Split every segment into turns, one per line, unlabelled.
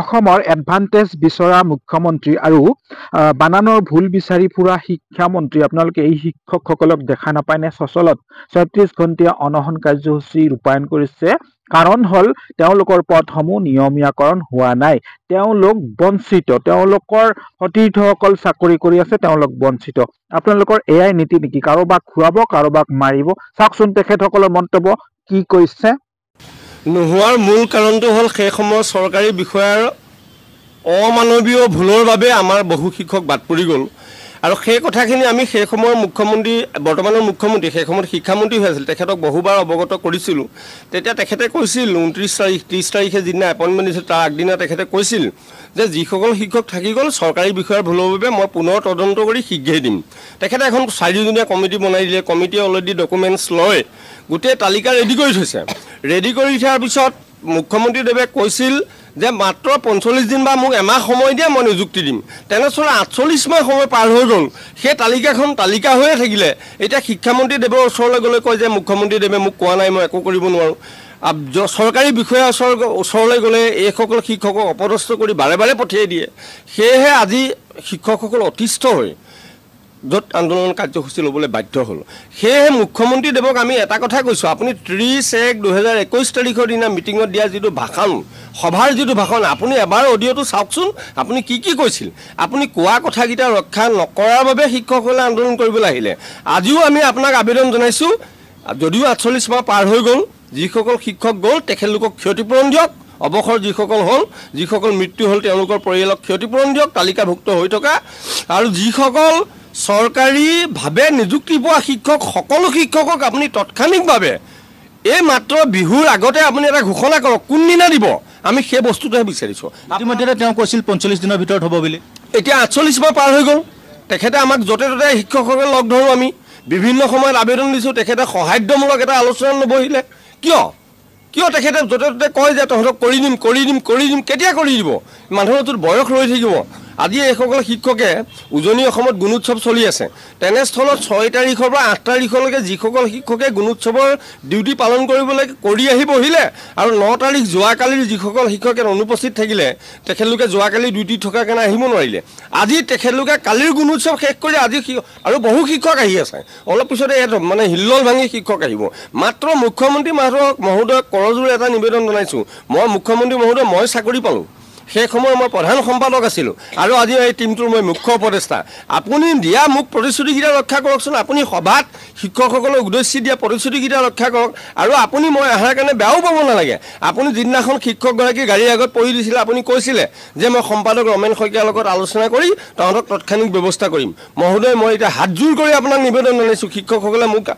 অসমৰ এডভান্টেজ বিচৰা মুখ্যমন্ত্ৰী আৰু বানানৰ ভুল বিচাৰি ফুৰা শিক্ষামন্ত্ৰী আপোনালোকে এই শিক্ষকসকলক দেখা নাপায় নে? সচলত ৩৬ ঘণ্টীয়া অনশন কাৰ্যসূচী ৰূপায়ণ কৰিছে। কাৰণ হ'ল তেওঁলোকৰ পদসমূহ নিয়মীয়াকৰণ হোৱা নাই, তেওঁলোক বঞ্চিত, তেওঁলোকৰ সতীৰ্থসকল চাকৰি কৰি আছে, তেওঁলোক বঞ্চিত। আপোনালোকৰ এয়াই নীতি নেকি? কাৰোবাক ঘূৰাব, কাৰোবাক মাৰিব? চাওকচোন তেখেতসকলৰ মন্তব্য কি কৈছে।
নোহোৱাৰ মূল কাৰণটো হ'ল সেই সময়ৰ চৰকাৰী বিষয়াৰ অমানৱীয় ভুলৰ বাবে আমাৰ বহু শিক্ষক বাদ পৰি গ'ল। আৰু সেই কথাখিনি আমি সেই সময়ৰ মুখ্যমন্ত্ৰী, বৰ্তমানৰ মুখ্যমন্ত্ৰী, সেই সময়ত শিক্ষামন্ত্ৰী হৈ আছিল, তেখেতক বহুবাৰ অৱগত কৰিছিলোঁ। তেতিয়া তেখেতে কৈছিল 29 তাৰিখ 30 তাৰিখে যিদিনা এপইণ্টমেণ্ট দিছিল তাৰ আগদিনা তেখেতে কৈছিল যে যিসকল শিক্ষক থাকি গ'ল চৰকাৰী বিষয়াৰ ভুলৰ বাবে মই পুনৰ তদন্ত কৰি শীঘ্ৰেই দিম। তেখেতে এখন 4জনীয়া কমিটি বনাই দিলে। কমিটিয়ে অলৰেডি ডকুমেণ্টছ লয়, গোটেই তালিকা ৰেডি কৰি থৈছে। ৰেডি কৰি থোৱাৰ পিছত মুখ্যমন্ত্ৰীদেৱে কৈছিল যে মাত্ৰ 45 দিন বা মোক এমাহ সময় দিয়ে, মই নিযুক্তি দিম। তেনেস্থলত 48 মাহ সময় পাৰ হৈ গ'ল, সেই তালিকাখন তালিকা হৈয়ে থাকিলে। এতিয়া শিক্ষামন্ত্ৰীদেৱৰ ওচৰলৈ গ'লে কয় যে মুখ্যমন্ত্ৰীদেৱে মোক কোৱা নাই, মই একো কৰিব নোৱাৰোঁ। চৰকাৰী বিষয়াৰ ওচৰলৈ গ'লে এইসকল শিক্ষকক অপদস্থ কৰি বাৰে বাৰে পঠিয়াই দিয়ে। সেয়েহে আজি শিক্ষকসকল অতিষ্ঠ হৈ য'ত আন্দোলন কাৰ্যসূচী ল'বলৈ বাধ্য হ'ল। সেয়েহে মুখ্যমন্ত্ৰীদেৱক আমি এটা কথা কৈছোঁ, আপুনি 30/1/2021 তাৰিখৰ দিনা মিটিঙত দিয়া যিটো ভাষণ, সভাৰ যিটো ভাষণ, আপুনি এবাৰ অডিঅ'টো চাওকচোন। আপুনি কি কি কৈছিল? আপুনি কোৱা কথাকেইটা ৰক্ষা নকৰাৰ বাবে শিক্ষকসকলে আন্দোলন কৰিবলৈ আহিলে। আজিও আমি আপোনাক আবেদন জনাইছোঁ, যদিও 48 মাহ পাৰ হৈ গ'ল, যিসকল শিক্ষক গ'ল তেখেতলোকক ক্ষতিপূৰণ দিয়ক। অৱসৰ যিসকল হ'ল, যিসকল মৃত্যু হ'ল তেওঁলোকৰ পৰিয়ালক ক্ষতিপূৰণ দিয়ক, তালিকাভুক্ত হৈ থকা। আৰু যিসকল চৰকাৰীভাৱে নিযুক্তি পোৱা শিক্ষক, সকলো শিক্ষকক আপুনি তাৎক্ষণিকভাৱে এই মাত্ৰ বিহুৰ আগতে আপুনি এটা ঘোষণা কৰক, কোনদিনা দিব, আমি সেই বস্তুটোহে বিচাৰিছোঁ।
ইতিমধ্যে তেওঁ কৈছিল 45 দিনৰ ভিতৰত হ'ব বুলি।
এতিয়া 48 মাহ পাৰ হৈ গ'ল। তেখেতে আমাক য'তে ত'তে শিক্ষকসকলে লগ ধৰোঁ, আমি বিভিন্ন সময়ত আবেদন দিছোঁ, তেখেতে সহায়মূলক এটা আলোচনা নবহিলে। কিয় তেখেতে য'তে ত'তে কয় যে তহঁতক কৰি দিম। কেতিয়া কৰি দিব? মানুহটোৰ বয়স ৰৈ থাকিব। আজি এইসকল শিক্ষকে উজনি অসমত গুণোৎসৱ চলি আছে। তেনেস্থলত 6 তাৰিখৰ পৰা 8 তাৰিখলৈকে যিসকল শিক্ষকে গুণোৎসৱৰ ডিউটি পালন কৰিবলৈ কৰি আহি বহিলে, আৰু 9 তাৰিখ যোৱাকালিৰ যিসকল শিক্ষকে অনুপস্থিত থাকিলে তেখেতলোকে যোৱাকালি ডিউটিত থকাৰ কাৰণে আহিব নোৱাৰিলে। আজি তেখেতলোকে কালিৰ গুণোৎসৱ শেষ কৰি আজি আৰু বহু শিক্ষক আহি আছে। অলপ পিছতে ইয়াত মানে হিল্লোল ভাঙি শিক্ষক আহিব। মাত্ৰ মুখ্যমন্ত্ৰী মহোদয়ক কৰজোৰে এটা নিবেদন জনাইছোঁ, মই মুখ্যমন্ত্ৰী মহোদয়, মই চাকৰি পালোঁ, সেই সময়ত মই প্ৰধান সম্পাদক আছিলোঁ, আৰু আজি এই টিমটোৰ মই মুখ্য উপদেষ্টা। আপুনি দিয়া মোক প্ৰতিশ্ৰুতিকেইটা ৰক্ষা কৰকচোন। আপুনি সভাত শিক্ষকসকলক উদ্দেশ্যি দিয়া প্ৰতিশ্ৰুতিকেইটা ৰক্ষা কৰক। আৰু আপুনি মই অহাৰ কাৰণে বেয়াও পাব নালাগে। আপুনি যিদিনাখন শিক্ষকগৰাকী গাড়ীৰ আগত পৰি দিছিলে, আপুনি কৈছিলে যে মই সম্পাদক ৰমেন শইকীয়াৰ লগত আলোচনা কৰি তহঁতক তাৎক্ষণিক ব্যৱস্থা কৰিম। মহোদয়, মই এতিয়া হাতযোৰ কৰি আপোনাক নিবেদন জনাইছোঁ, শিক্ষকসকলে মোক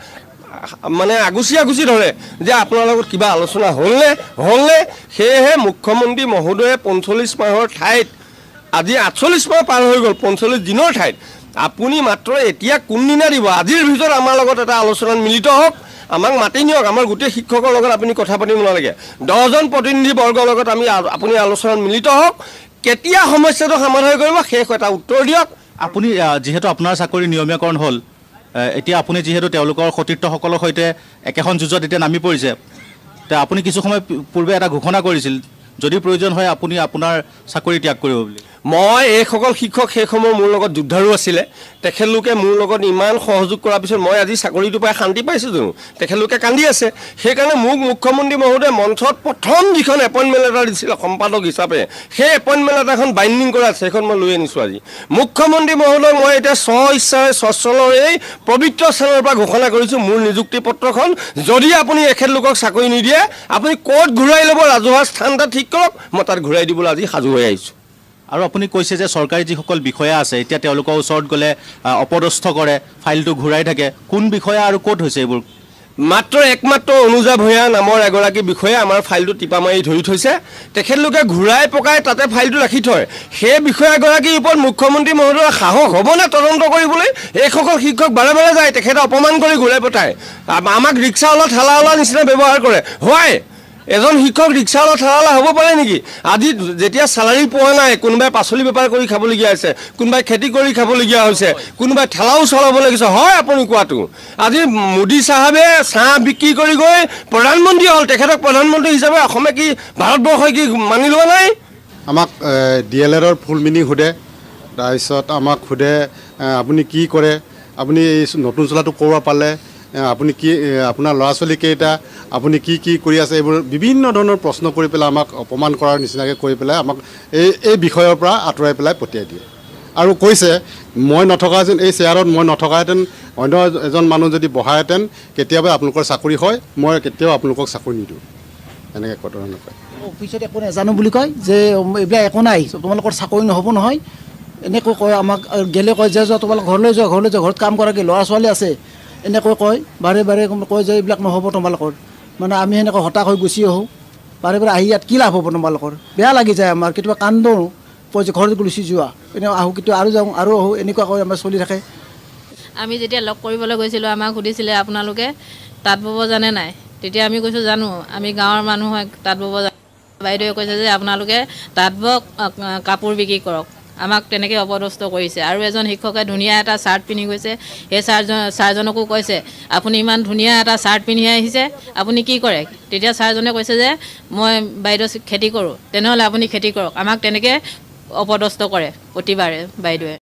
মানে আগুচি ধৰে যে আপোনাৰ লগত কিবা আলোচনা হ'লনে। সেয়েহে মুখ্যমন্ত্ৰী মহোদয়ে 45 মাহৰ ঠাইত আজি 48 মাহ পাৰ হৈ গ'ল, 45 দিনৰ ঠাইত আপুনি মাত্ৰ এতিয়া কোনদিনা দিব? আজিৰ ভিতৰত আমাৰ লগত এটা আলোচনাত মিলিত হওক, আমাক মাতি নিয়ক। আমাৰ গোটেই শিক্ষকৰ লগত আপুনি কথা পাতিব নালাগে, 10জন প্ৰতিনিধি বৰ্গৰ লগত আপুনি আলোচনাত মিলিত হওক। কেতিয়া সমস্যাটো সমাধান কৰিব শেষ এটা উত্তৰ দিয়ক।
আপুনি যিহেতু আপোনাৰ চাকৰি নিয়মীয়াকৰণ হ'ল, এতিয়া আপুনি যিহেতু তেওঁলোকৰ সতীৰ্থসকলৰ সৈতে একেখন যুঁজত এতিয়া নামি পৰিছে, আপুনি কিছু সময় পূৰ্বে এটা ঘোষণা কৰিছিল যদি প্ৰয়োজন হয় আপুনি আপোনাৰ চাকৰি ত্যাগ কৰিব বুলি।
মই এইসকল শিক্ষক সেই সময়ত মোৰ লগত যুদ্ধাৰু আছিলে, তেখেতলোকে মোৰ লগত ইমান সহযোগ কৰাৰ পিছত মই আজি চাকৰিটো পাই শান্তি পাইছোঁ জানো? তেখেতলোকে কান্দি আছে। সেইকাৰণে মোক মুখ্যমন্ত্ৰী মহোদয়ে মঞ্চত প্ৰথম যিখন এপইণ্টমেণ্ট লেটাৰ দিছিলে সম্পাদক হিচাপে, সেই এপইণ্টমেণ্ট লেটাৰখন বাইণ্ডিং কৰা আছে, সেইখন মই লৈ আনিছোঁ আজি। মুখ্যমন্ত্ৰী মহোদয়, মই এতিয়া ইচ্ছাৰে স্বচ্ছলৰ এই পবিত্ৰ স্থানৰ পৰা ঘোষণা কৰিছোঁ, মোৰ নিযুক্তি পত্ৰখন যদি আপুনি এখেতলোকক চাকৰি নিদিয়ে, আপুনি ক'ত ঘূৰাই ল'ব ৰাজহুৱা স্থান এটা ঠিক কৰক, মই তাত ঘূৰাই দিবলৈ আজি সাজু হৈ আহিছোঁ।
আৰু আপুনি কৈছে যে চৰকাৰী যিসকল বিষয়া আছে এতিয়া তেওঁলোকৰ ওচৰত গ'লে অপদস্থ কৰে, ফাইলটো ঘূৰাই থাকে। কোন বিষয়া আৰু ক'ত হৈছে এইবোৰ?
একমাত্ৰ অনুজা ভূঞা নামৰ এগৰাকী বিষয়াই আমাৰ ফাইলটো টিপা মাৰি ধৰি থৈছে। তেখেতলোকে ঘূৰাই পকাই তাতে ফাইলটো ৰাখি থয়। সেই বিষয়াগৰাকীৰ ওপৰত মুখ্যমন্ত্ৰী মহোদয়ৰ সাহস হ'বনে তদন্ত কৰিবলৈ? এইসকল শিক্ষক বাৰে বাৰে যায়, তেখেতে অপমান কৰি ঘূৰাই পঠায়। আমাক ৰিক্সাৱালা ঠেলাৱালা নিচিনা ব্যৱহাৰ কৰে। হয়, এজন শিক্ষক ৰিক্সাৱালা ঠেলাৱালা হ'ব পাৰে নেকি? আজি যেতিয়া চেলাৰী পোৱা নাই, কোনোবাই পাচলি বেপাৰ কৰি খাবলগীয়া হৈছে, কোনোবাই খেতি কৰি খাবলগীয়া হৈছে, কোনোবাই ঠেলাও চলাব লাগিছে। হয়, আপুনি কোৱাটো আজি মোদী চাহাবে চাহ বিক্ৰী কৰি গৈ প্ৰধানমন্ত্ৰী হ'ল, তেখেতক প্ৰধানমন্ত্ৰী হিচাপে অসমে কি ভাৰতবৰ্ষই কি মানি লোৱা নাই?
আমাক DLEDৰ ফুল মিনিং সোধে তাৰপিছত আমাক সোধে আপুনি কি কৰে আপুনি এই নতুন চোলাটো ক'ৰ পৰা পালে আপুনি কি আপোনাৰ ল'ৰা ছোৱালী কেইটা আপুনি কি কৰি আছে এইবোৰ বিভিন্ন ধৰণৰ প্ৰশ্ন কৰি পেলাই আমাক অপমান কৰাৰ নিচিনাকৈ কৰি পেলাই আমাক এই বিষয়ৰ পৰা আঁতৰাই পেলাই পঠিয়াই দিয়ে আৰু কৈছে মই নথকাহেঁতেন এই চেয়াৰত মই নথকাহেঁতেন অন্য এজন মানুহ যদি বহাহেঁতেন কেতিয়াবা আপোনালোকৰ চাকৰি হয় মই কেতিয়াও আপোনালোকক চাকৰি নিদিওঁ এনেকৈ কথা নকয়
অফিচত একো নাজানো বুলি কয় যে এইবিলাক একো নাই তোমালোকৰ চাকৰি নহ'ব নহয় এনেকৈ কয় আমাক গেলে কয় যে তোমালোক ঘৰলৈ যোৱা ঘৰত কাম কৰা কি ল'ৰা ছোৱালী আছে এনেকৈ কয় বাৰে কয় যে এইবিলাক নহ'ব তোমালোকৰ মানে আমি সেনেকৈ হতাশ হৈ গুচি আহোঁ বাৰে আহি ইয়াত কি লাভ হ'ব তোমালোকৰ বেয়া লাগি যায় আমাৰ কেতিয়াবা কান্দো কয় যে ঘৰত গুচি যোৱা এনেকৈ আহোঁ কেতিয়াবা আৰু যাওঁ আৰু আহোঁ এনেকুৱা কৈ আমাৰ চলি থাকে
আমি যেতিয়া লগ কৰিবলৈ গৈছিলোঁ আমাক সুধিছিলে আপোনালোকে তাঁত বব জানে নাই তেতিয়া আমি কৈছোঁ জানো আমি গাঁৱৰ মানুহ হয় তাঁত বব জানো বাইদেৱে কৈছে যে আপোনালোকে তাঁত বওক কাপোৰ বিক্ৰী কৰক আমাক তেনেকৈ অপদস্থ কৰিছে আৰু এজন শিক্ষকে ধুনীয়া এটা চাৰ্ট পিন্ধি গৈছে সেই ছাৰজনকো কৈছে আপুনি ইমান ধুনীয়া এটা চাৰ্ট পিন্ধি আহিছে আপুনি কি কৰে তেতিয়া ছাৰজনে কৈছে যে মই বাইদেউ খেতি কৰোঁ তেনেহ'লে আপুনি খেতি কৰক আমাক তেনেকৈ অপদস্থ কৰে প্ৰতিবাৰে বাইদেৱে